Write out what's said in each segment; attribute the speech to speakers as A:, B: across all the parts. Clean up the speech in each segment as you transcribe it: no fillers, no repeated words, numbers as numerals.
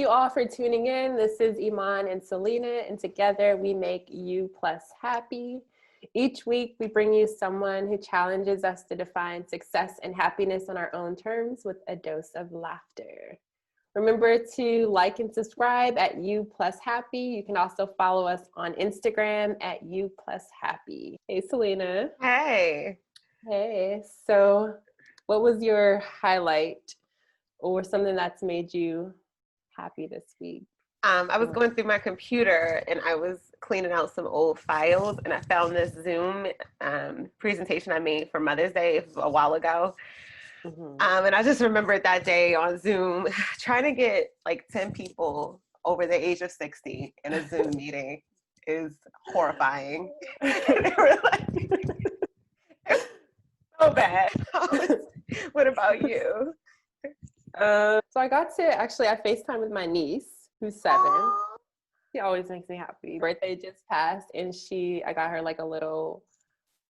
A: all for tuning in. This is Iman and Selena, and together we make You Plus Happy. Each week, we bring you someone who challenges us to define success and happiness on our own terms with a dose of laughter. Remember to like and subscribe at You Plus Happy. You can also follow us on Instagram at You Plus Happy. Hey, Selena.
B: Hey.
A: Hey. So what was your highlight or something that's made you happy this week?
B: I was going through my computer and I was cleaning out some old files, and I found this Zoom presentation I made for Mother's Day a while ago. And I just remembered that day on Zoom trying to get like 10 people over the age of 60 in a Zoom meeting is horrifying. They were like, so bad. What about you?
A: So I got to I FaceTime with my niece who's 7. Aww. She always makes me happy. Birthday just passed, and I got her like a little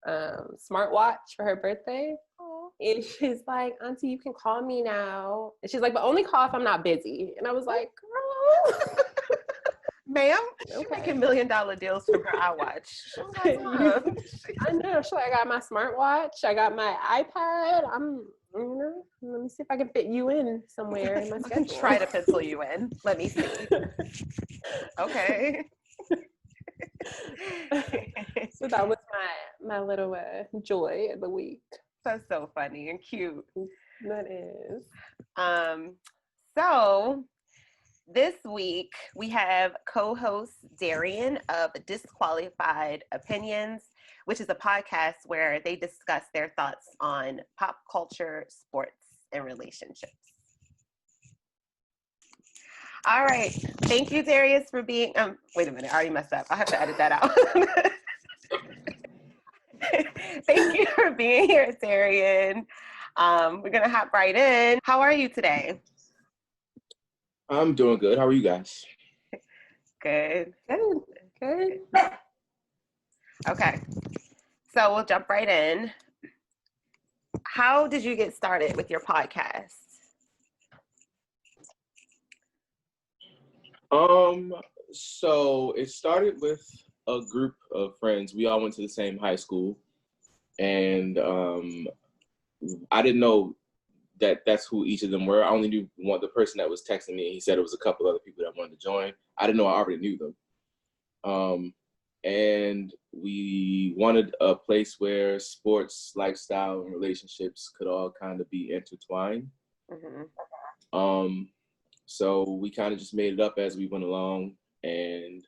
A: smartwatch for her birthday. Aww. And she's like, Auntie, you can call me now. And she's like, but only call if I'm not busy. And I was like, girl.
B: Ma'am, she's making $1 million deals from her iWatch.
A: I know. She's like, I got my smartwatch. I got my iPad. Let me see if I can fit you in somewhere in my schedule.
B: Try to pencil you in. Let me see. Okay.
A: So that was my little joy of the week.
B: That's so funny and cute.
A: That is.
B: So this week we have co-host Darrien of Disqualified Opinions, which is a podcast where they discuss their thoughts on pop culture, sports, and relationships. All right. Thank you, Darius, for being... wait a minute. I already messed up. I have to edit that out. Thank you for being here, Darrien. We're going to hop right in. How are you today?
C: I'm doing good. How are you guys?
B: Good. Okay. So we'll jump right in. How did you get started with your podcast?
C: So it started with a group of friends. We all went to the same high school, and I didn't know that's who each of them were. I only knew the person that was texting me. He said it was a couple other people that wanted to join. I didn't know I already knew them. And we wanted a place where sports, lifestyle, and relationships could all kind of be intertwined. So we kind of just made it up as we went along, and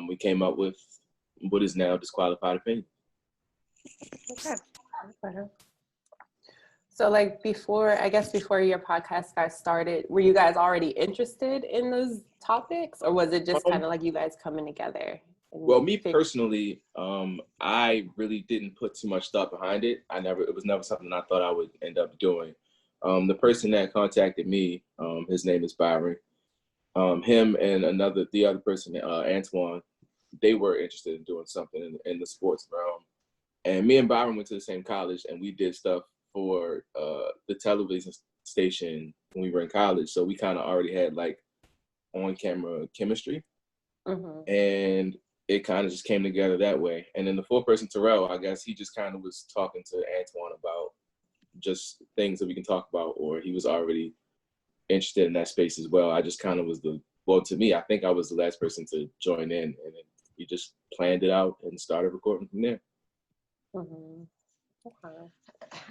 C: we came up with what is now Disqualified Opinions.
A: Okay. So like before your podcast got started, were you guys already interested in those topics, or was it just kind of like you guys coming together?
C: Well, me personally, I really didn't put too much thought behind it. It was never something I thought I would end up doing. The person that contacted me, his name is Byron. Him and the other person, Antoine, they were interested in doing something in the sports realm. And me and Byron went to the same college, and we did stuff for the television station when we were in college. So we kind of already had like on-camera chemistry. And it kind of just came together that way. And then the fourth person, Terrell, I guess he just kind of was talking to Antoine about just things that we can talk about, or he was already interested in that space as well. I just kind of was to me, I think I was the last person to join in, and then we just planned it out and started recording from there.
B: Okay.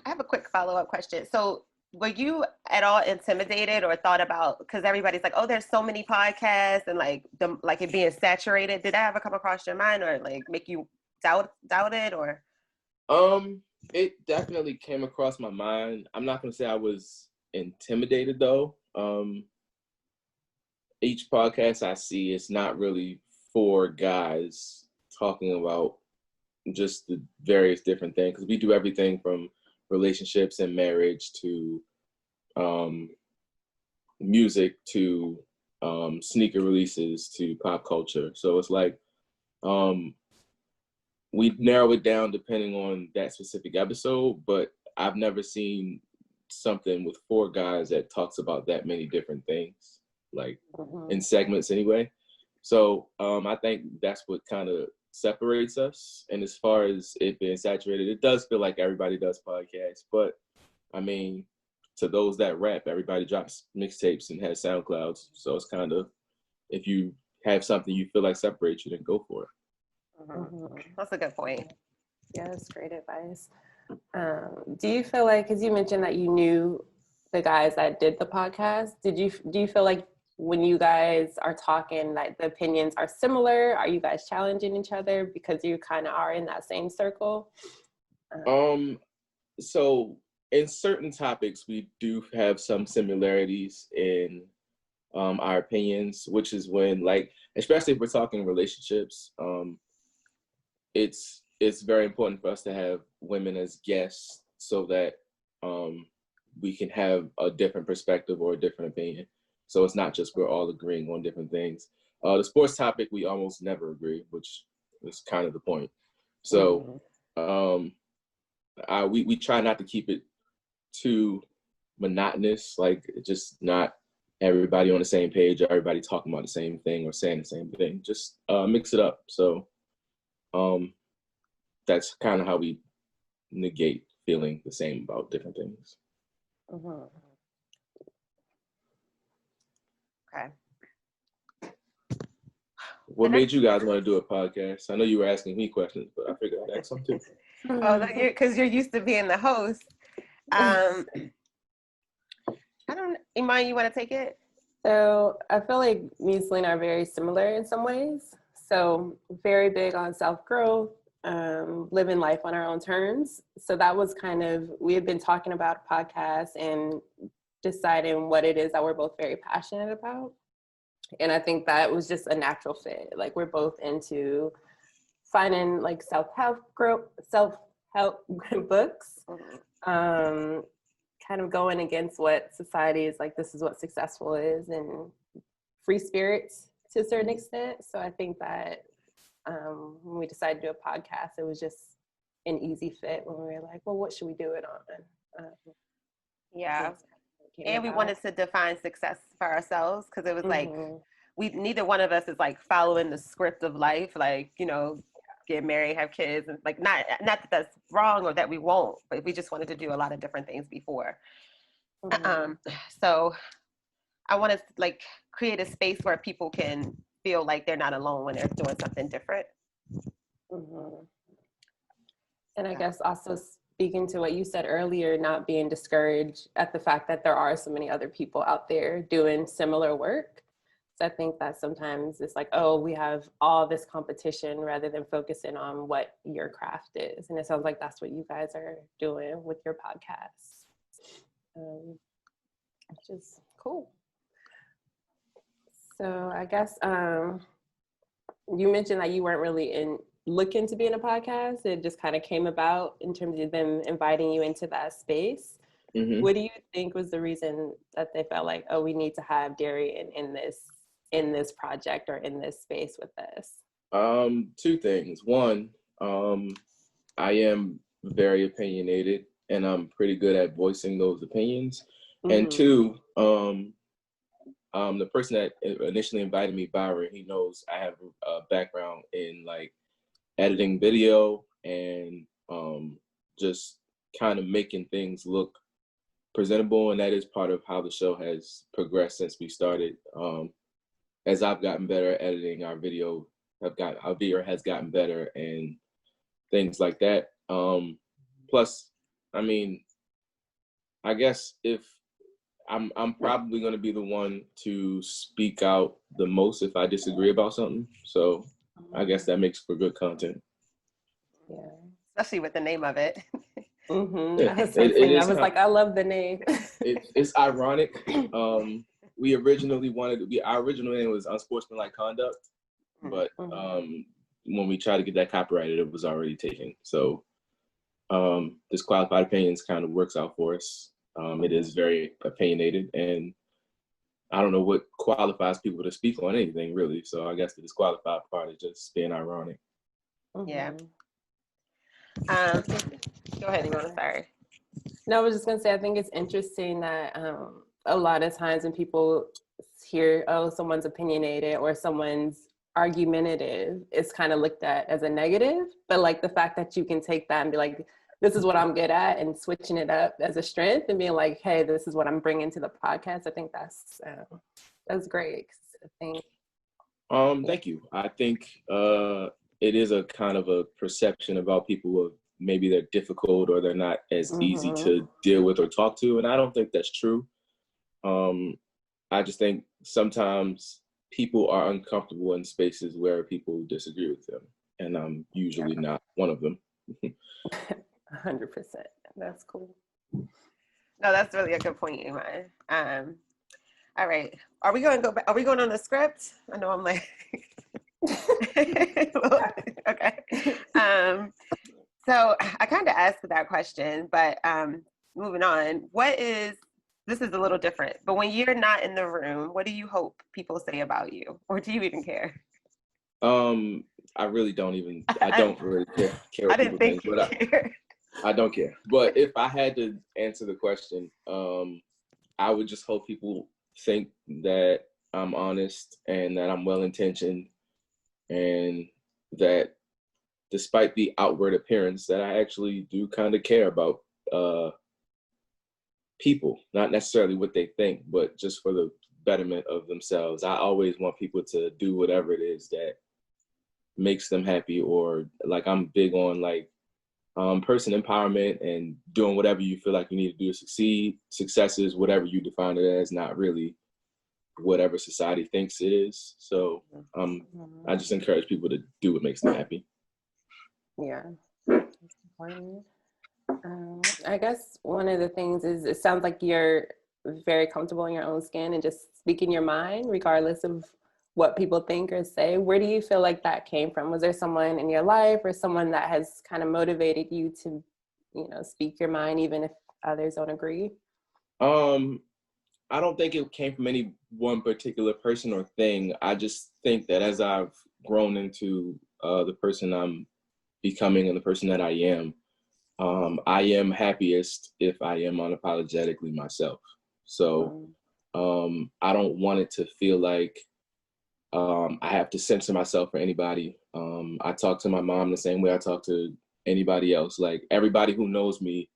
B: I have a quick follow-up question. So were you at all intimidated or thought about, because everybody's like, oh, there's so many podcasts and like it being saturated. Did that ever come across your mind or like make you doubt it or?
C: It definitely came across my mind. I'm not going to say I was intimidated though. Each podcast I see, it's not really for guys talking about just the various different things, because we do everything from relationships and marriage to music to sneaker releases to pop culture. So it's like we narrow it down depending on that specific episode, but I've never seen something with 4 guys that talks about that many different things. like in segments anyway. So I think that's what kind of separates us. And as far as it being saturated, it does feel like everybody does podcasts. But I mean, to those that rap, everybody drops mixtapes and has SoundClouds. So it's kind of, if you have something you feel like separates you, then go for it.
B: That's a good point.
A: Yeah, that's great advice. Do you feel like, because you mentioned that you knew the guys that did the podcast, do you feel like when you guys are talking, like the opinions are similar? Are you guys challenging each other because you kind of are in that same circle?
C: So in certain topics, we do have some similarities in our opinions, which is when, like, especially if we're talking relationships, it's very important for us to have women as guests so that we can have a different perspective or a different opinion. So it's not just we're all agreeing on different things. The sports topic, we almost never agree, which is kind of the point. So we try not to keep it too monotonous, like just not everybody on the same page, or everybody talking about the same thing or saying the same thing. Just mix it up. So that's kind of how we negate feeling the same about different things.
B: Okay.
C: What made you guys want to do a podcast? I know you were asking me questions, but I figured I'd ask something.
B: Because you're used to being the host. Iman, you want to take it?
A: So I feel like me and Selena are very similar in some ways. So very big on self-growth, living life on our own terms. So that was kind of, we had been talking about a podcast and deciding what it is that we're both very passionate about. And I think that was just a natural fit. Like we're both into finding like self-help books, kind of going against what society is like, this is what successful is, and free spirits to a certain extent. So I think that when we decided to do a podcast, it was just an easy fit when we were like, well, what should we do it on?
B: And we wanted to define success for ourselves, because it was like, neither one of us is like following the script of life, like, you know, get married, have kids, and like, not that that's wrong or that we won't, but we just wanted to do a lot of different things before. So I wanted to like create a space where people can feel like they're not alone when they're doing something different.
A: And I guess also speaking to what you said earlier, not being discouraged at the fact that there are so many other people out there doing similar work. So I think that sometimes it's like, oh, we have all this competition rather than focusing on what your craft is. And it sounds like that's what you guys are doing with your podcast, which is cool. So I guess you mentioned that you weren't really looking to be in a podcast. It just kind of came about in terms of them inviting you into that space. What do you think was the reason that they felt like, oh, we need to have Darrien in this project or in this space with us?
C: Two things. One, I am very opinionated, and I'm pretty good at voicing those opinions. And two, the person that initially invited me, Byron, he knows I have a background in like editing video and just kind of making things look presentable, and that is part of how the show has progressed since we started. As I've gotten better at editing our video, our video has gotten better and things like that. Plus, I mean, I guess if I'm probably going to be the one to speak out the most if I disagree about something. So I guess that makes for good content.
A: Yeah,
B: especially with the name of it.
A: Yeah, I was like, I love the name.
C: It's ironic. We originally our original name was Unsportsmanlike Conduct, but when we tried to get that copyrighted, it was already taken. So Disqualified Opinions kind of works out for us. It is very opinionated, and I don't know what qualifies people to speak on anything, really. So I guess the disqualified part is just being ironic.
B: Yeah. Go ahead, Ivana, sorry.
A: No, I was just going to say, I think it's interesting that a lot of times when people hear, oh, someone's opinionated or someone's argumentative, it's kind of looked at as a negative. But like the fact that you can take that and be like, this is what I'm good at, and switching it up as a strength and being like, hey, this is what I'm bringing to the podcast. I think that's great. I think.
C: Thank you. I think it is a kind of a perception about people of maybe they're difficult or they're not as easy to deal with or talk to, and I don't think that's true. I just think sometimes people are uncomfortable in spaces where people disagree with them, and I'm usually not one of them.
A: 100%. That's cool.
B: No, that's really a good point, Iman. All right. Are we going on the script? I know I'm like, okay. So I kind of asked that question, but moving on, this is a little different, but when you're not in the room, what do you hope people say about you? Or do you even care?
C: I really don't really care what
B: I didn't think
C: people think, but I don't care. But if I had to answer the question, I would just hope people think that I'm honest and that I'm well-intentioned, and that despite the outward appearance, that I actually do kind of care about people, not necessarily what they think, but just for the betterment of themselves. I always want people to do whatever it is that makes them happy, or like I'm big on like person empowerment and doing whatever you feel like you need to do to succeed. Success is whatever you define it as, not really whatever society thinks it is. So I just encourage people to do what makes them happy.
A: Yeah. That's important. I guess one of the things is, it sounds like you're very comfortable in your own skin and just speaking your mind, regardless of what people think or say. Where do you feel like that came from? Was there someone in your life or someone that has kind of motivated you to, speak your mind, even if others don't agree?
C: I don't think it came from any one particular person or thing. I just think that as I've grown into the person I'm becoming and the person that I am happiest if I am unapologetically myself. So I don't want it to feel like I have to censor myself for anybody. I talk to my mom the same way I talk to anybody else. Like, everybody who knows me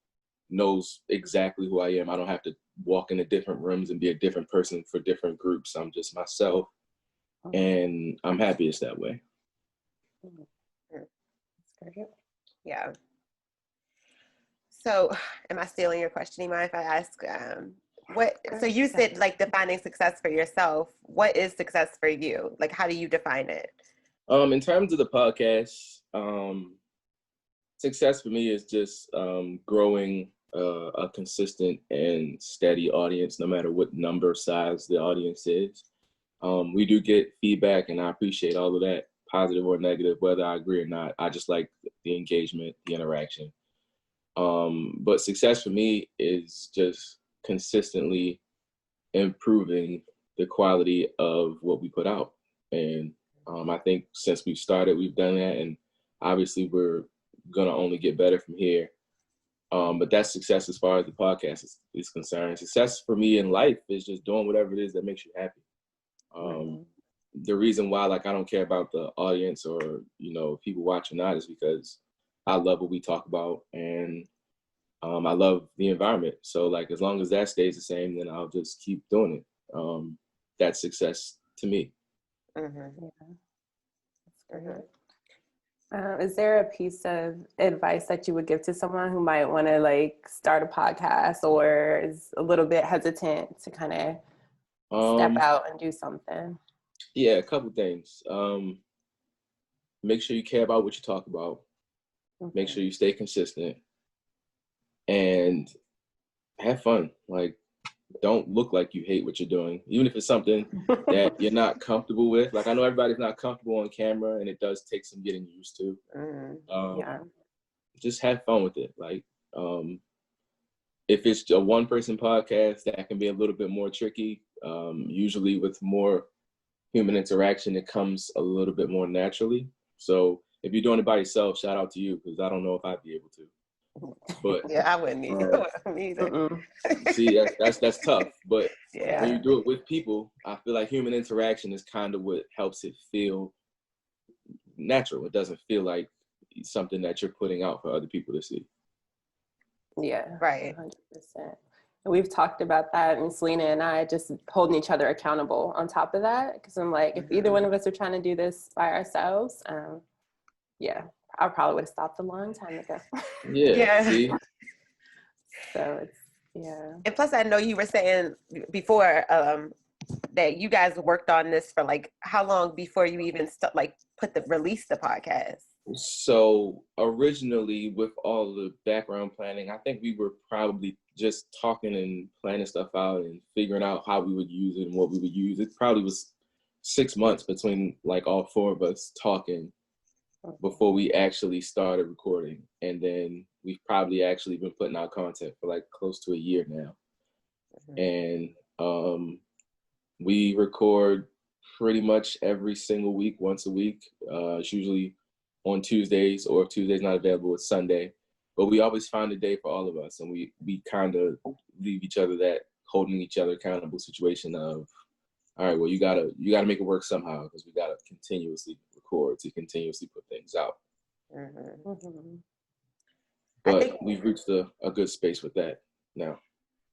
C: knows exactly who I am. I don't have to walk into different rooms and be a different person for different groups. I'm just myself, and I'm happiest that way.
B: Yeah. So, am I stealing your question, Iman, if I ask, so you said like defining success for yourself. What is success for you? Like, how do you define it?
C: In terms of the podcast, success for me is just growing a consistent and steady audience, no matter what number size the audience is. We do get feedback, and I appreciate all of that, positive or negative, whether I agree or not. I just like the engagement, the interaction. But success for me is just consistently improving the quality of what we put out. And I think since we've started, we've done that, and obviously we're gonna only get better from here. But that's success as far as the podcast is concerned. Success for me in life is just doing whatever it is that makes you happy. The reason why, like, I don't care about the audience or, people watch or not, is because I love what we talk about, and I love the environment. So, like, as long as that stays the same, then I'll just keep doing it. That's success to me.
A: Yeah. That's great. Is there a piece of advice that you would give to someone who might want to like start a podcast or is a little bit hesitant to kind of step out and do something?
C: Yeah, a couple things. Make sure you care about what you talk about. Make sure you stay consistent and have fun. Like, don't look like you hate what you're doing, even if it's something that you're not comfortable with. Like, I know everybody's not comfortable on camera, and it does take some getting used to. Just have fun with it. Like, if it's a one-person podcast, that can be a little bit more tricky. Usually with more human interaction, it comes a little bit more naturally. So if you're doing it by yourself, shout out to you, because I don't know if I'd be able to. But
B: yeah, I wouldn't either.
C: see, that's tough. But
B: yeah,
C: when you do it with people, I feel like human interaction is kind of what helps it feel natural. It doesn't feel like something that you're putting out for other people to see.
A: Yeah,
B: right.
A: 100%. We've talked about that, and Selena and I just holding each other accountable on top of that. Because I'm like, if either one of us are trying to do this by ourselves, yeah, I probably would have stopped a long time ago.
C: Yeah. See?
A: So it's, yeah.
B: And plus, I know you were saying before that you guys worked on this for like how long before you even release the podcast?
C: So originally, with all the background planning, I think we were probably just talking and planning stuff out and figuring out how we would use it and what we would use. It probably was 6 months between like all four of us talking before we actually started recording. And then we've probably actually been putting out content for like close to a year now. And we record pretty much every single week, once a week. It's usually on Tuesdays, or if Tuesday's not available, it's Sunday. But we always find a day for all of us, and we kind of leave each other that holding each other accountable situation of, all right, well, you gotta make it work somehow, because we gotta continuously record to continuously put things out. But we've reached a good space with that now.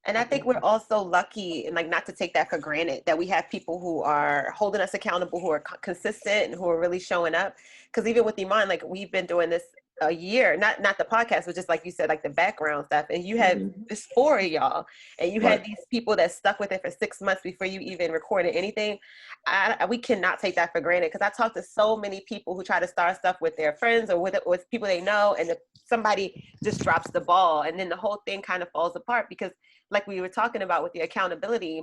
B: And I think we're also lucky, and like not to take that for granted, that we have people who are holding us accountable, who are consistent, and who are really showing up. Because even with Iman, like we've been doing this a year, not the podcast, but just like you said, like the background stuff. And you had this 4 of y'all, and you had these people that stuck with it for 6 months before you even recorded anything. We cannot take that for granted, because I talk to so many people who try to start stuff with their friends or with people they know, and somebody just drops the ball, and then the whole thing kind of falls apart. Because like we were talking about with the accountability,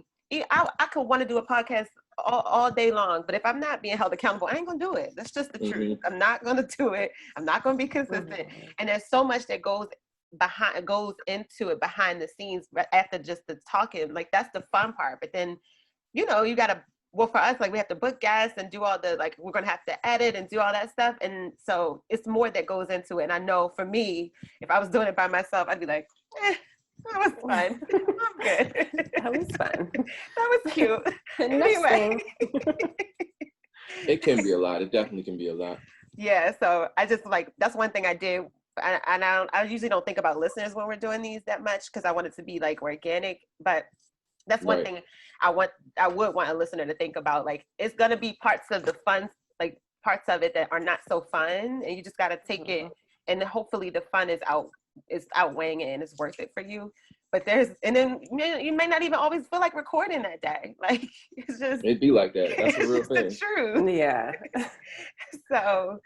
B: I could want to do a podcast all day long, but if I'm not being held accountable, I ain't gonna do it. That's just the truth. I'm not gonna do it. I'm not gonna be consistent. And there's so much that goes into it behind the scenes after just the talking. Like that's the fun part. But then, you gotta, well, for us, like we have to book guests and do all the, like, we're gonna have to edit and do all that stuff. And so it's more that goes into it. And I know for me, if I was doing it by myself, I'd be like, that was fun. I'm good.
A: That was fun.
B: That was cute. Anyway.
C: It can be a lot. It definitely can be a lot.
B: Yeah. So I just that's one thing I did. And I usually don't think about listeners when we're doing these that much, because I want it to be like organic. But that's one thing I would want a listener to think about. Like, it's going to be parts of the fun, like parts of it that are not so fun. And you just got to take it. And hopefully the fun is outweighing it and it's worth it for you. But and then you may not even always feel like recording that day. Like, it's just,
C: it'd be like that. That's a real thing.
B: The truth.
A: Yeah.
B: So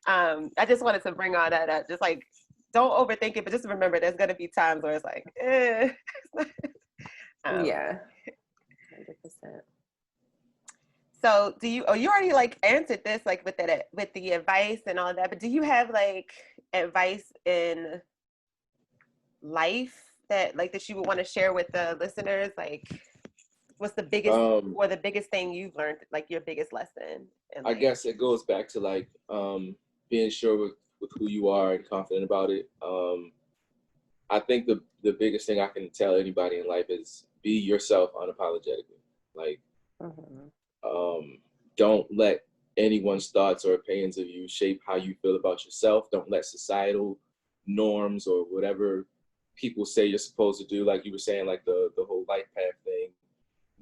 B: I just wanted to bring all that up. Just like, don't overthink it, but just remember there's going to be times where it's like,
A: yeah. 100%.
B: So you already like answered this, like with the advice and all that, but do you have like advice in life that you would want to share with the listeners? Like, what's the biggest or the biggest thing you've learned, like your biggest lesson?
C: I guess it goes back to like being sure with who you are and confident about it. I think the biggest thing I can tell anybody in life is be yourself unapologetically. Like, don't let anyone's thoughts or opinions of you shape how you feel about yourself. Don't let societal norms or whatever people say you're supposed to do, like you were saying, like the whole life path thing.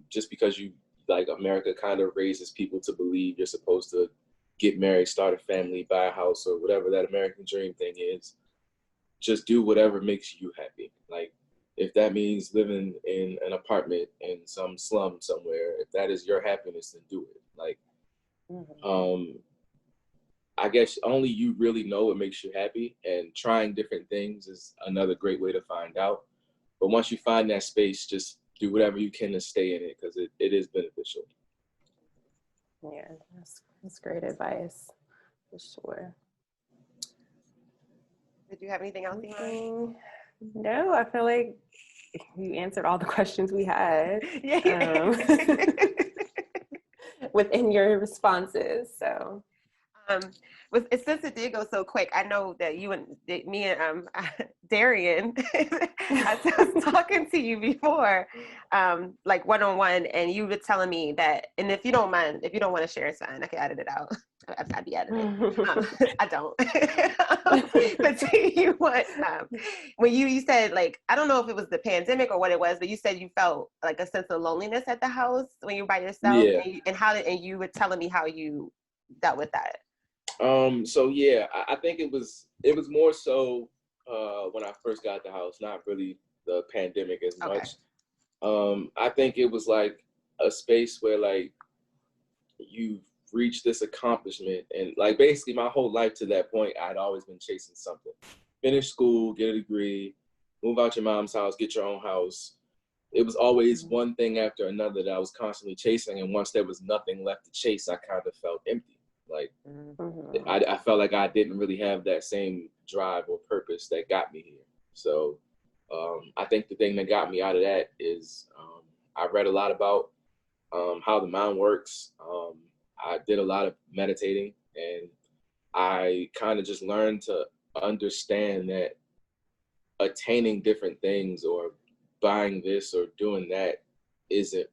C: Just because you, like, America kind of raises people to believe you're supposed to get married, start a family, buy a house, or whatever that American dream thing is. Just do whatever makes you happy. Like, if that means living in an apartment in some slum somewhere, if that is your happiness, then do it. Like, I guess only you really know what makes you happy, and trying different things is another great way to find out. But once you find that space, just do whatever you can to stay in it, because it is beneficial.
A: Yeah, that's great advice, for sure.
B: Did you have anything else, Iman?
A: No, I feel like you answered all the questions we had within your responses. So,
B: Since it did go so quick, I know that you and me and Darrien, I was talking to you before, like one-on-one, and you were telling me that, and if you don't mind, if you don't want to share, it's fine. I can edit it out. I'd be editing. I don't. But you what? When you said, like, I don't know if it was the pandemic or what it was, but you said you felt like a sense of loneliness at the house when you were by yourself,
C: Yeah.
B: and you were telling me how you dealt with that.
C: So yeah, I think it was more so when I first got the house, not really the pandemic as much. I think it was like a space where like you've reached this accomplishment, and like basically my whole life to that point, I'd always been chasing something. Finish school, get a degree, move out your mom's house, get your own house. It was always one thing after another that I was constantly chasing, and once there was nothing left to chase, I kind of felt empty. Like I felt like I didn't really have that same drive or purpose that got me here. So I think the thing that got me out of that is I read a lot about how the mind works. I did a lot of meditating, and I kind of just learned to understand that attaining different things or buying this or doing that isn't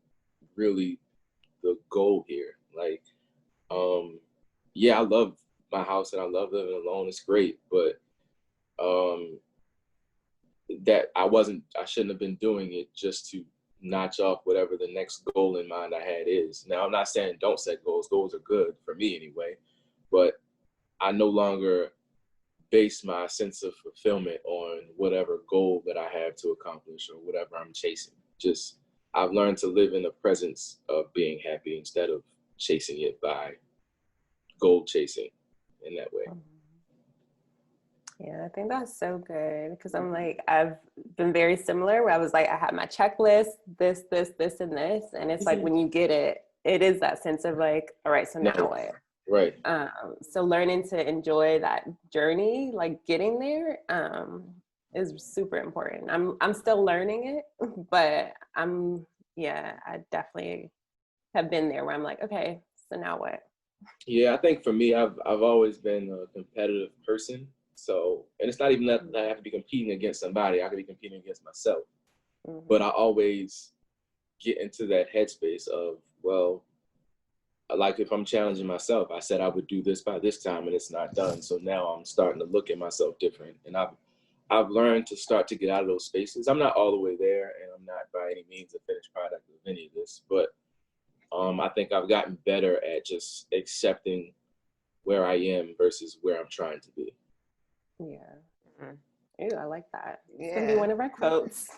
C: really the goal here. Like, yeah, I love my house and I love living alone. It's great, but that I shouldn't have been doing it just to notch off whatever the next goal in mind I had is. Now, I'm not saying don't set goals. Goals are good for me anyway, but I no longer base my sense of fulfillment on whatever goal that I have to accomplish or whatever I'm chasing. Just, I've learned to live in the presence of being happy instead of chasing it by goal chasing in that way.
A: Yeah, I think that's so good, because I'm like, I've been very similar where I was like, I had my checklist, this, and this. And it's like, when you get it, it is that sense of like, all right, so now what?
C: Right.
A: So learning to enjoy that journey, like getting there, is super important. I'm still learning it, but I definitely have been there where I'm like, okay, so now what?
C: Yeah, I think for me, I've always been a competitive person. So, and it's not even that I have to be competing against somebody. I could be competing against myself. But I always get into that headspace of, well, like if I'm challenging myself, I said I would do this by this time and it's not done. So now I'm starting to look at myself different. And I've learned to start to get out of those spaces. I'm not all the way there, and I'm not by any means a finished product of any of this, but I think I've gotten better at just accepting where I am versus where I'm trying to be.
A: Yeah. Ooh, I like that. It's gonna be one of our quotes.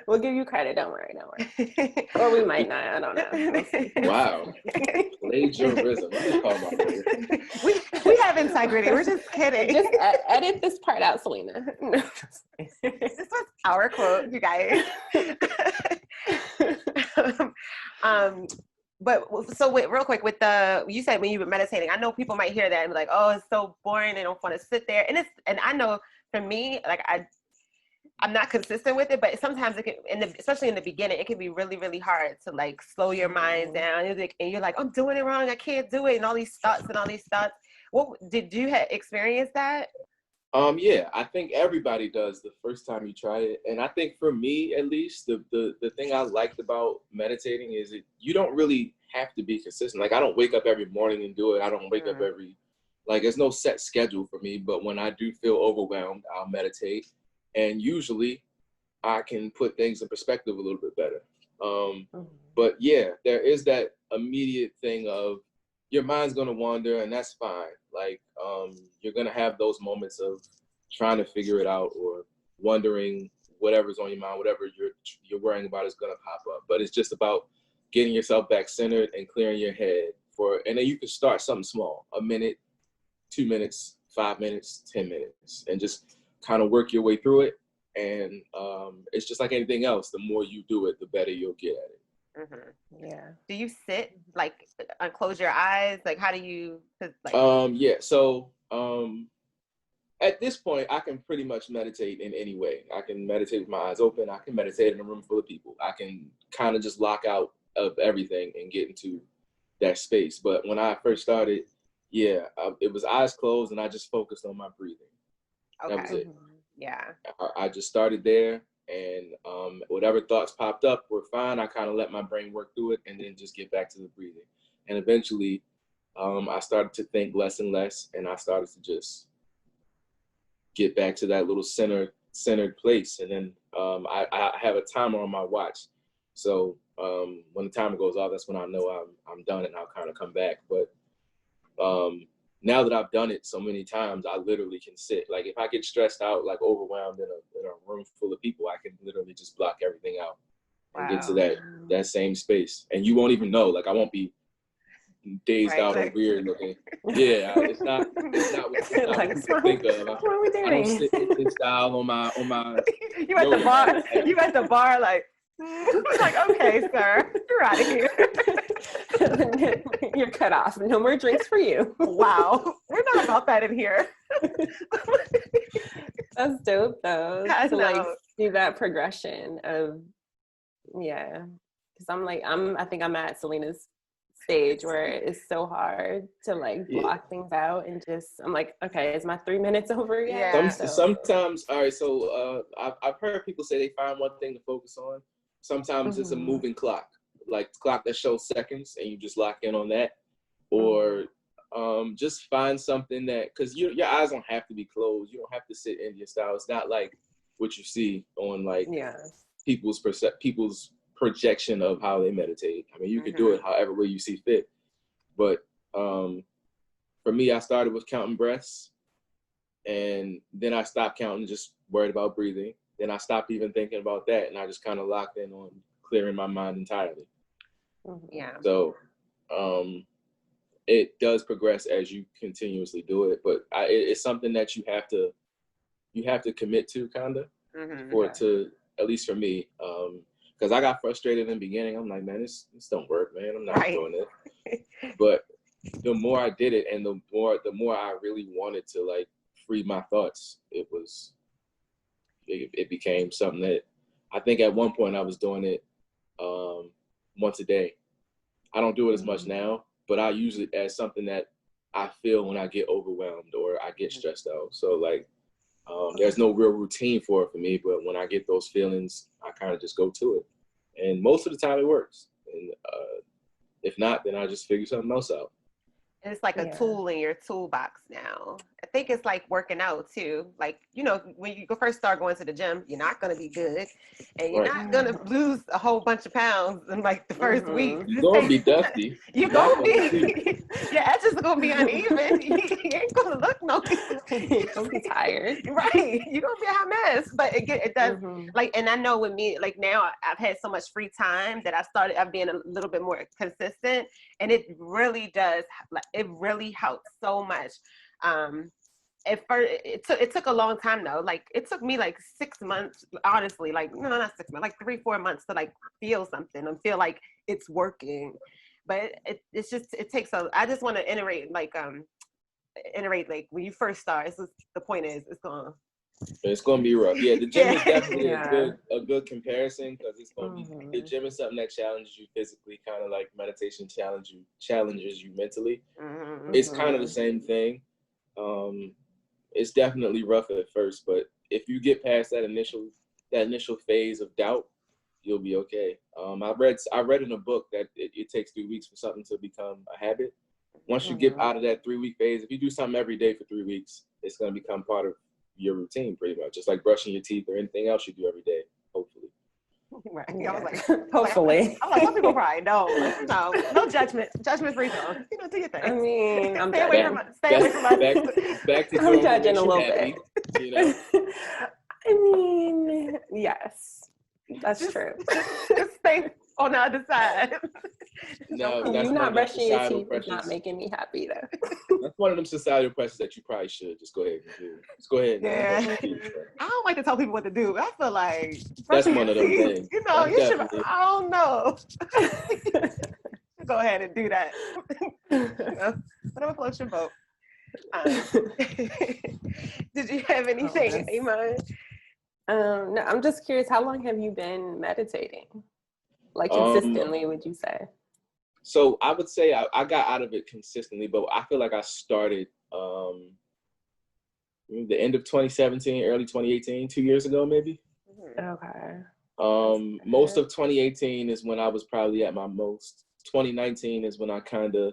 A: We'll give you credit. Don't worry. Or we might not. I don't know. We'll see.
C: Wow. Plagiarism.
B: We have integrity. We're just kidding.
A: Just edit this part out, Selena. No.
B: This was our quote, you guys. But so wait, real quick, with you said when you were meditating, I know people might hear that and be like, oh, it's so boring. They don't want to sit there. And I know for me, like I'm not consistent with it, but sometimes it can, especially in the beginning, it can be really, really hard to like slow your mind down. And you're like, I'm doing it wrong. I can't do it. And all these thoughts. What did you experience that?
C: Yeah, I think everybody does the first time you try it. And I think for me, at least, the thing I liked about meditating is you don't really have to be consistent. Like, I don't wake up every morning and do it. I don't wake up there's no set schedule for me. But when I do feel overwhelmed, I'll meditate. And usually I can put things in perspective a little bit better. But yeah, there is that immediate thing of your mind's going to wander, and that's fine. Like, you're going to have those moments of trying to figure it out or wondering whatever's on your mind, whatever you're worrying about is going to pop up. But it's just about getting yourself back centered and clearing your head and then you can start something small, 1 minute, 2 minutes, 5 minutes, 10 minutes, and just kind of work your way through it. And it's just like anything else. The more you do it, the better you'll get at it.
A: Yeah.
B: Do you sit, like, close your eyes? Like, how do you?
C: Yeah. So At this point, I can pretty much meditate in any way. I can meditate with my eyes open. I can meditate in a room full of people. I can kind of just lock out of everything and get into that space. But when I first started, it was eyes closed and I just focused on my breathing.
B: Okay.
C: That was it.
B: Yeah.
C: I just started there, and whatever thoughts popped up were fine. I kind of let my brain work through it and then just get back to the breathing. And eventually, I started to think less and less, and I started to just get back to that little centered place. And then I have a timer on my watch. So when the timer goes off, that's when I know I'm done, and I'll kind of come back. But now that I've done it so many times, I literally can sit. Like if I get stressed out, like overwhelmed in a room full of people, I can literally just block everything out and get to that same space. And you won't even know. Like I won't be dazed out or weird looking. Yeah, it's not what you think of.
A: What are we doing?
C: I don't sit in style on my
B: You at the bar. You at the bar like like, okay, sir, you're out of here.
A: You're cut off. No more drinks for you.
B: Wow, we're not about that in here.
A: That's dope though.
B: I
A: to
B: know.
A: like see that progression of because I think I'm at Selena's stage where it's so hard to like block things out and just I'm like, okay, is my 3 minutes over yet?
B: Yeah.
C: Sometimes, all right. So I've heard people say they find one thing to focus on. Sometimes it's a moving clock, like clock that shows seconds, and you just lock in on that, or just find something that, because your eyes don't have to be closed. You don't have to sit Indian style. It's not like what you see on like people's projection of how they meditate. I mean, you can do it however way you see fit. But for me, I started with counting breaths, and then I stopped counting, just worried about breathing. Then I stopped even thinking about that, and I just kind of locked in on clearing my mind entirely.
B: Yeah.
C: So it does progress as you continuously do it, but it's something that you have to commit to, kind of, for it to, at least for me, because I got frustrated in the beginning. I'm like, man, this don't work, man. I'm not doing it. But the more I did it, and the more I really wanted to like free my thoughts, it became something that I think at one point I was doing it once a day. I don't do it as much now, but I use it as something that I feel when I get overwhelmed or I get stressed out. So like, there's no real routine for me, but when I get those feelings, I kind of just go to it. And most of the time it works. And if not, then I just figure something else out.
B: And it's like a tool in your toolbox now. I think it's like working out too. Like, when you first start going to the gym, you're not going to be good. And you're not going to lose a whole bunch of pounds in like the first week.
C: You're going to be dusty.
B: You're going to be, your edges are going to be uneven. You ain't going to look no good.
A: You're going to be tired.
B: Right. You're going to be a hot mess. But it does, like, and I know with me, like now I've had so much free time that I've been a little bit more consistent. And it really does, like, it really helps so much. At first, it took a long time though. Like it took me like 6 months, honestly. Like no, not 6 months, like 3-4 months to like feel something and feel like it's working. But it takes a. I just want to iterate like when you first start. The point is
C: it's gonna be rough. Yeah, the gym is definitely a good comparison, because it's gonna be, the gym is something that challenges you physically, kind of like meditation challenges you mentally. It's kind of the same thing. It's definitely rough at first, but if you get past that initial phase of doubt, you'll be okay. I read in a book that it takes 3 weeks for something to become a habit. Once you get out of that 3-week phase, if you do something every day for 3 weeks, it's going to become part of your routine pretty much, just like brushing your teeth or anything else you do every day, hopefully.
B: Right. I was like,
A: hopefully.
B: I'm like, some people probably don't. No judgment. Judgment-free zone. Do your thing.
A: I mean, I'm
B: stay away from us.
C: Back to
A: I'm judging a little
C: happy,
A: bit. I mean, yes, that's true.
B: Just stay on the other side.
C: No,
A: you not brushing your teeth is not making me happy though.
C: That's one of them societal pressures that you probably should just go ahead and do. Just go ahead and
B: I don't like to tell people what to do. I feel like
C: that's one of them things.
B: You should. I don't know. Go ahead and do that. Whatever floats your boat. Did you have anything, Iman?
A: No, I'm just curious, how long have you been meditating? Like consistently, would you say?
C: So I would say I got out of it consistently, but I feel like I started the end of 2017, early 2018, 2 years ago, maybe.
A: Okay.
C: Most of 2018 is when I was probably at my most. 2019 is when I kind of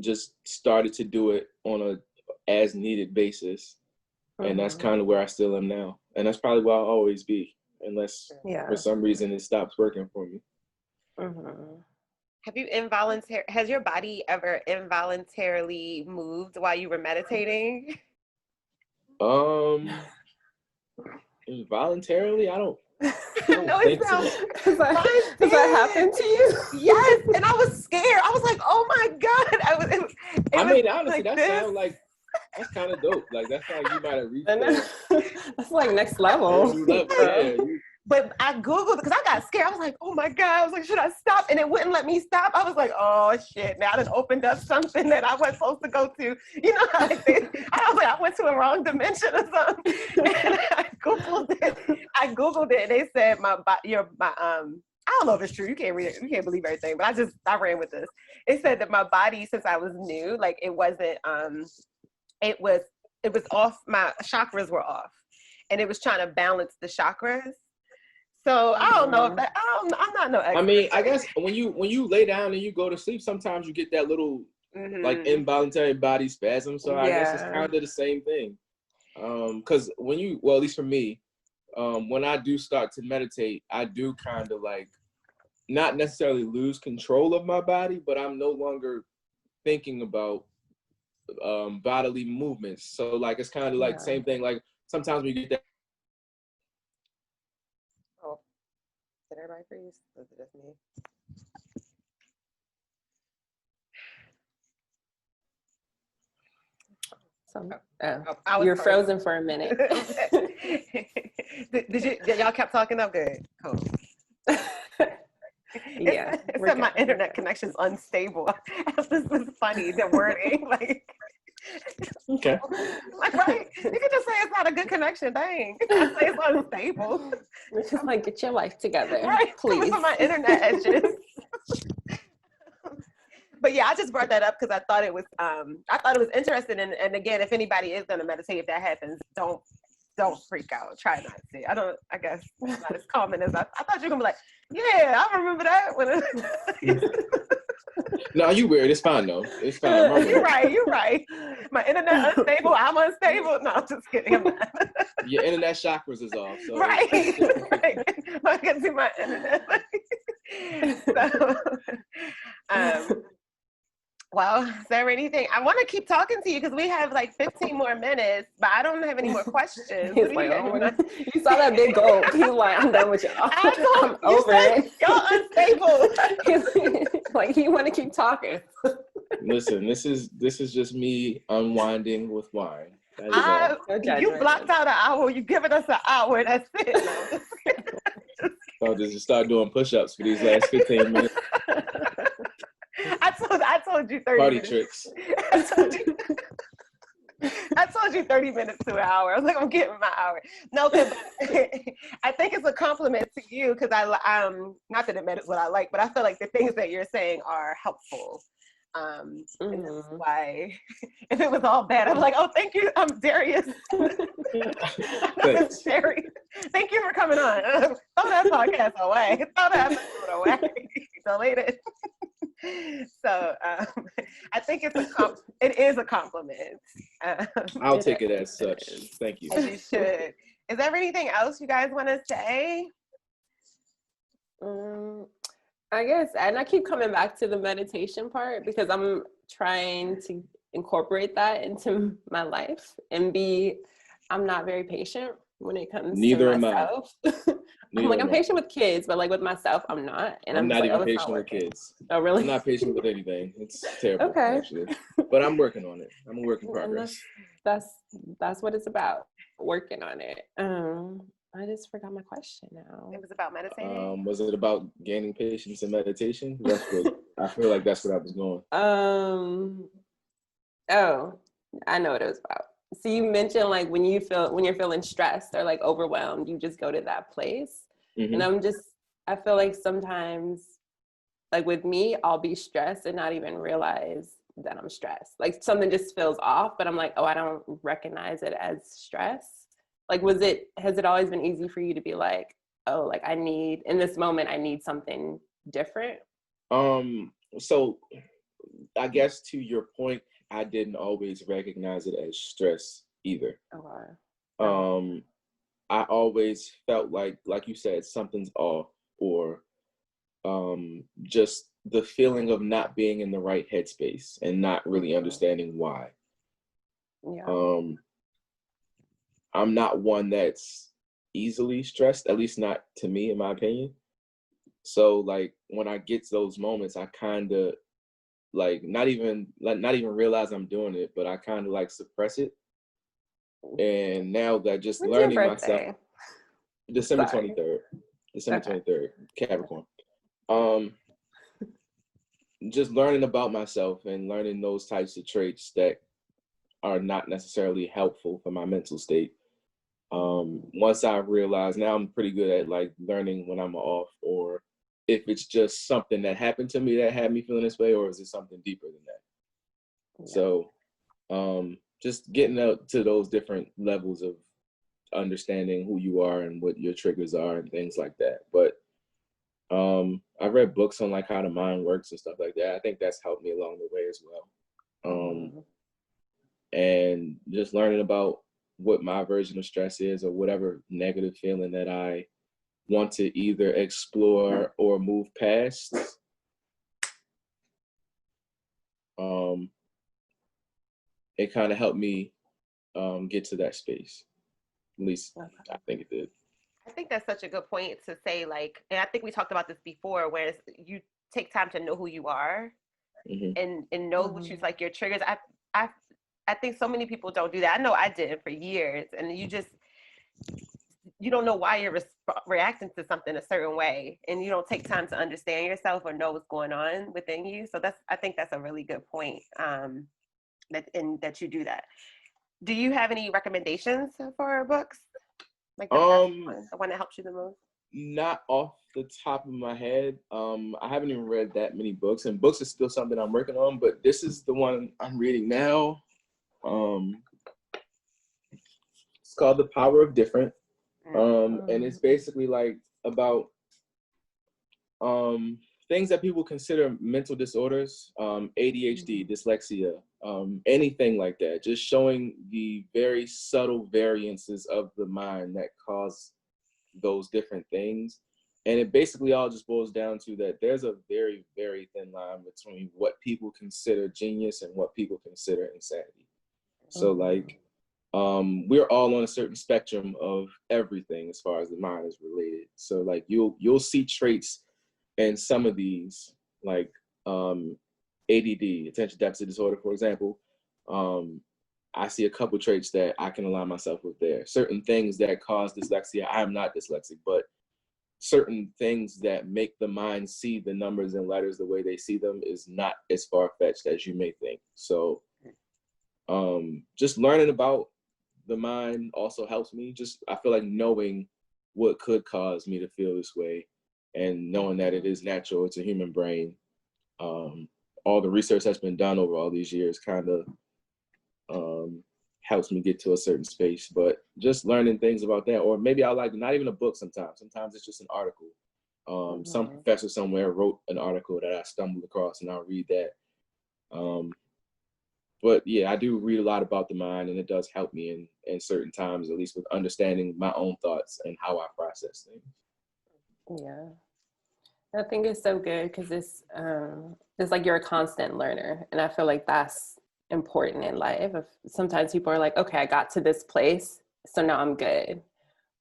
C: just started to do it on a as needed basis. And that's kind of where I still am now. And that's probably where I'll always be, unless for some reason it stops working for me.
B: Have you has your body ever involuntarily moved while you were meditating?
C: Involuntarily? I don't
B: no,
C: think
B: it sounds.
C: so.
A: Does that happen to you?
B: Yes, and I was scared. I was like, "Oh my god!"
C: I mean, honestly, like that sounds like that's kind of dope. Like that's like you might have reached that.
A: That's like next level.
B: But I Googled because I got scared. I was like, oh my God. I was like, should I stop? And it wouldn't let me stop. I was like, oh shit. Now I just opened up something that I wasn't supposed to go to. You know, I was like, I went to a wrong dimension or something. And I Googled it. And they said I don't know if it's true. You can't read it. You can't believe everything. But I ran with this. It said that my body, since I was new, like it wasn't, it was off. My chakras were off. And it was trying to balance the chakras. So I don't know if that. I'm not no expert.
C: I mean, I guess when you lay down and you go to sleep, sometimes you get that little like involuntary body spasm. So I guess it's kind of the same thing. Because at least for me, when I do start to meditate, I do kind of like not necessarily lose control of my body, but I'm no longer thinking about bodily movements. So like it's kind of like same thing. Like sometimes we get that.
B: Did everybody freeze? Was it just me?
A: You're frozen for a minute.
B: Did y'all kept talking? I'm good. Cool.
A: Yeah.
B: It said my internet connection's unstable. This is funny, the wording. Like,
C: okay.
B: Like, right? You could just say it's not a good connection. Dang. I say it's unstable.
A: It's just like, get your life together.
B: Right?
A: Please.
B: From my internet edges. But yeah, I just brought that up because I thought it was interesting. And again, if anybody is gonna meditate, if that happens, don't freak out. Try not to. I guess it's not as common as I thought you were gonna be like, yeah, I remember that when
C: No, you weird. It's fine though. It's fine.
B: You're right. My internet unstable. I'm unstable. No, I'm just kidding. I'm not.
C: Your internet chakras is off. So
B: right. I can see my internet. Well, is there anything? I want to keep talking to you because we have like 15 more minutes, but I don't have any more questions.
A: He's like, you saw that big gulp. He's like, I'm done with y'all. I'm over it.
B: Y'all unstable.
A: Like, you want to keep talking.
C: Listen, this is just me unwinding with wine.
B: You blocked out an hour. You giving us an hour. That's it.
C: I'll just start doing push-ups for these last 15 minutes.
B: I told you 30
C: Party
B: minutes.
C: tricks.
B: I told you 30 minutes to an hour. I was like, I'm getting my hour. No, because I think it's a compliment to you because not that it matters what I like, but I feel like the things that you're saying are helpful. And that's why if it was all bad, I'm like, oh, thank you. I'm Darius. Sherry. Thank you for coming on. Throw that podcast away. Throw that episode away. Delete it. So I think it is a compliment.
C: I'll take it as such. Thank you.
B: As you should. Is there anything else you guys want to say?
A: I guess, and I keep coming back to the meditation part because I'm trying to incorporate that into my life and I'm not very patient when it comes to myself. I'm patient with kids, but like with myself, I'm not. And
C: I'm not
A: like,
C: even patient with kids.
A: Oh, really?
C: I'm not patient with anything. It's terrible,
A: okay.
C: Actually. But I'm working on it. I'm a work in progress.
A: That's what it's about, working on it. I just forgot my question now.
B: It was about meditating.
C: Was it about gaining patience and meditation? That's good. I feel like that's what I was going.
A: I know what it was about. So you mentioned like when you're feeling stressed or like overwhelmed, you just go to that place.
C: Mm-hmm.
A: And I feel like sometimes like with me, I'll be stressed and not even realize that I'm stressed. Like something just feels off, but I'm like, oh, I don't recognize it as stress. Like, has it always been easy for you to be like, oh, like in this moment, I need something different?
C: So I guess to your point, I didn't always recognize it as stress either.
A: Okay.
C: I always felt like you said, something's off, or just the feeling of not being in the right headspace and not really understanding why.
A: Yeah.
C: I'm not one that's easily stressed, at least not to me, in my opinion. So like when I get to those moments, I kind of like not even realize I'm doing it, but I kind of like suppress it. And now that just
A: When's
C: learning
A: your
C: myself,
A: birthday?
C: December
A: Sorry.
C: 23rd, December
A: Okay.
C: 23rd, Capricorn. Just learning about myself and learning those types of traits that are not necessarily helpful for my mental state. Once I realized, now I'm pretty good at like learning when I'm off, or if it's just something that happened to me that had me feeling this way, or is it something deeper than that? Yeah. So just getting out to those different levels of understanding who you are and what your triggers are and things like that. But I read books on like how the mind works and stuff like that. I think that's helped me along the way as well. And just learning about what my version of stress is, or whatever negative feeling that I want to either explore or move past. It kind of helped me get to that space. At least I think it did.
B: I think that's such a good point to say, like, and I think we talked about this before, where you take time to know who you are, and know what you like, your triggers. I think so many people don't do that. I know I didn't for years, and you don't know why you're reacting to something a certain way, and you don't take time to understand yourself or know what's going on within you. So I think that's a really good point. That you do that. Do you have any recommendations for books? Like the one that helps you the most?
C: Not off the top of my head. I haven't even read that many books, and books is still something I'm working on, but this is the one I'm reading now. It's called The Power of Different. And it's basically like about things that people consider mental disorders, ADHD, dyslexia, anything like that, just showing the very subtle variances of the mind that cause those different things. And it basically all just boils down to that there's a very, very thin line between what people consider genius and what people consider insanity. So like, we're all on a certain spectrum of everything as far as the mind is related. So like you'll see traits in some of these, like ADD, attention deficit disorder, for example. I see a couple traits that I can align myself with there. Certain things that cause dyslexia, I'm not dyslexic, but certain things that make the mind see the numbers and letters the way they see them is not as far-fetched as you may think. So just learning about the mind also helps me. I feel like knowing what could cause me to feel this way, and knowing that it is natural, it's a human brain. All the research that's been done over all these years kind of helps me get to a certain space. But just learning things about that, or maybe I like not even a book sometimes. Sometimes it's just an article. Some professor somewhere wrote an article that I stumbled across, and I'll read that. But yeah, I do read a lot about the mind, and it does help me in certain times, at least with understanding my own thoughts and how I process things.
A: Yeah. I think it's so good because it's like you're a constant learner. And I feel like that's important in life. Sometimes people are like, okay, I got to this place, so now I'm good.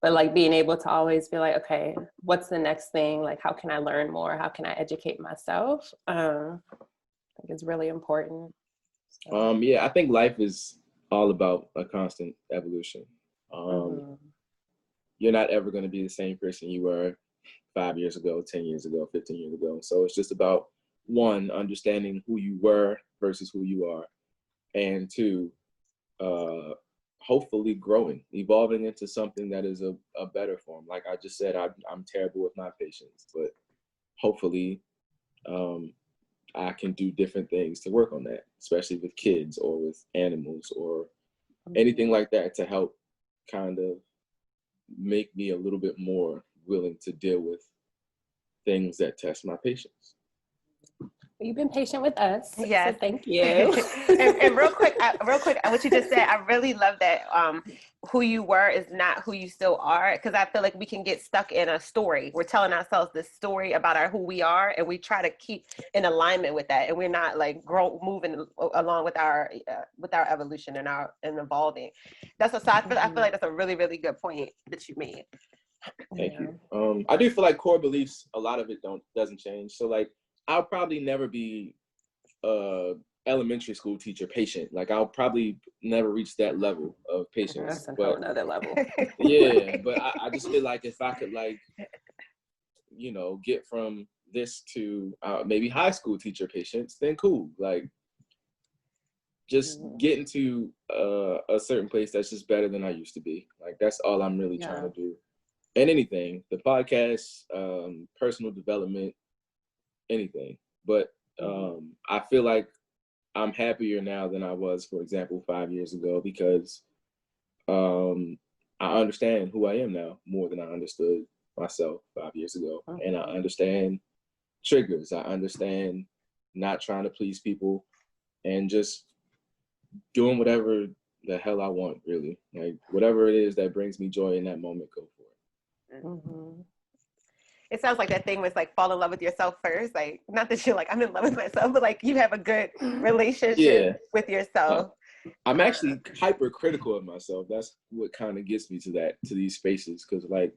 A: But like being able to always be like, okay, what's the next thing? Like, how can I learn more? How can I educate myself? I think it's really important. So.
C: Yeah, I think life is all about a constant evolution. You're not ever going to be the same person you were 5 years ago, 10 years ago, 15 years ago. So it's just about, one, understanding who you were versus who you are. And two, hopefully evolving into something that is a better form. Like I just said, I'm terrible with my patience, but hopefully I can do different things to work on that, especially with kids or with animals or anything like that, to help kind of make me a little bit more willing to deal with things that test my patience.
A: You've been patient with us.
B: Yes.
A: So thank you.
B: and real quick, what you just said, I really love that who you were is not who you still are, because I feel like we can get stuck in a story. We're telling ourselves this story about who we are, and we try to keep in alignment with that, and we're not like moving along with our evolution and evolving. That's what, so I feel like that's a really, really good point that you made.
C: Thank you. I do feel like core beliefs, a lot of it doesn't change. So like, I'll probably never be elementary school teacher patient. Like I'll probably never reach that level of patience.
A: That's a whole nother level.
C: Yeah, but I just feel like if I could like, get from this to maybe high school teacher patience, then cool. Like just getting to a certain place that's just better than I used to be. Like that's all I'm really trying to do. And anything, the podcast, personal development, anything. But I feel like I'm happier now than I was, for example, 5 years ago, because I understand who I am now more than I understood myself 5 years ago. And I understand triggers. I understand not trying to please people and just doing whatever the hell I want, really. Like whatever it is that brings me joy in that moment, go for it.
B: It sounds like that thing was like fall in love with yourself first. Like, not that you're like, I'm in love with myself, but like you have a good relationship with yourself.
C: I'm actually hypercritical of myself. That's what kind of gets me to these spaces. Cause like,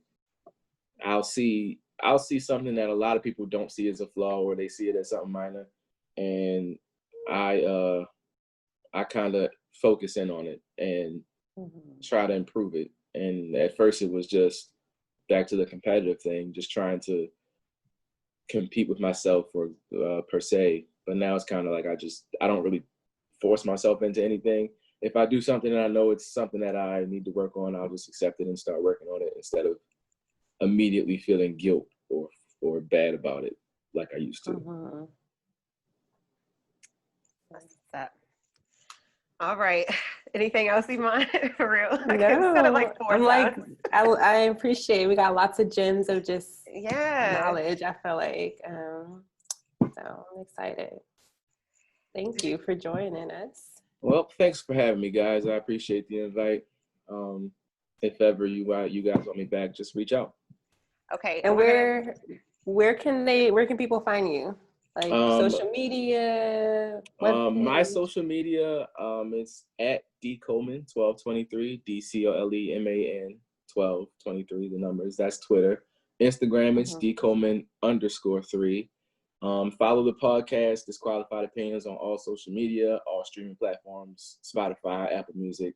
C: I'll see something that a lot of people don't see as a flaw, or they see it as something minor. And I kind of focus in on it and try to improve it. And at first it was just back to the competitive thing, just trying to compete with myself or per se. But now it's kind of like I don't really force myself into anything. If I do something and I know it's something that I need to work on, I'll just accept it and start working on it instead of immediately feeling guilt or bad about it like I used to.
B: That's that. All right. Anything else, Iman? For real?
A: No, I appreciate it. We got lots of gems of just knowledge, I feel like. So I'm excited. Thank you for joining us.
C: Well, thanks for having me, guys. I appreciate the invite. If ever you guys want me back, just reach out.
B: Okay.
A: And where can people find you? Like social media?
C: My social media is at D Coleman 1223, DCOLEMAN 1223, the numbers. That's Twitter. Instagram is DColeman_3. Follow the podcast, Disqualified Opinions, on all social media, all streaming platforms, Spotify, Apple Music.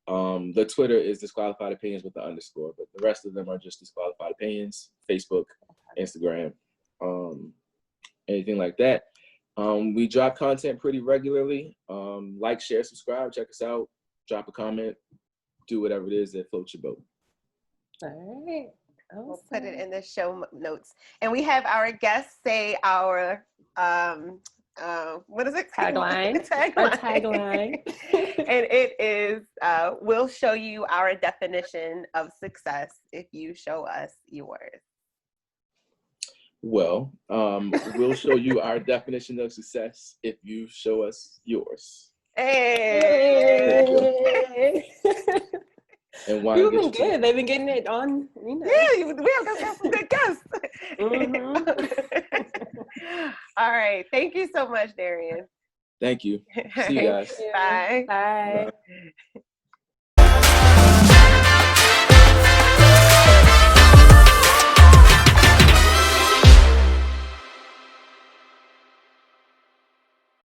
C: The Twitter is Disqualified Opinions with the _, but the rest of them are just Disqualified Opinions, Facebook, Instagram, anything like that. We drop content pretty regularly. Like, share, subscribe, check us out, drop a comment, do whatever it is that floats your boat.
A: All right. Awesome.
B: We'll put it in the show notes. And we have our guests say our, what is it?
A: Tagline. Our tagline.
B: And it is, we'll show you our definition of success if you show us yours.
C: Well, we'll show you our definition of success if you show us yours.
B: Hey!
C: And why
A: People been good. They've been getting it on.
B: Yeah, we have some good guests. All right. Thank you so much, Darrien.
C: Thank you. See you guys.
B: Bye.
A: Bye.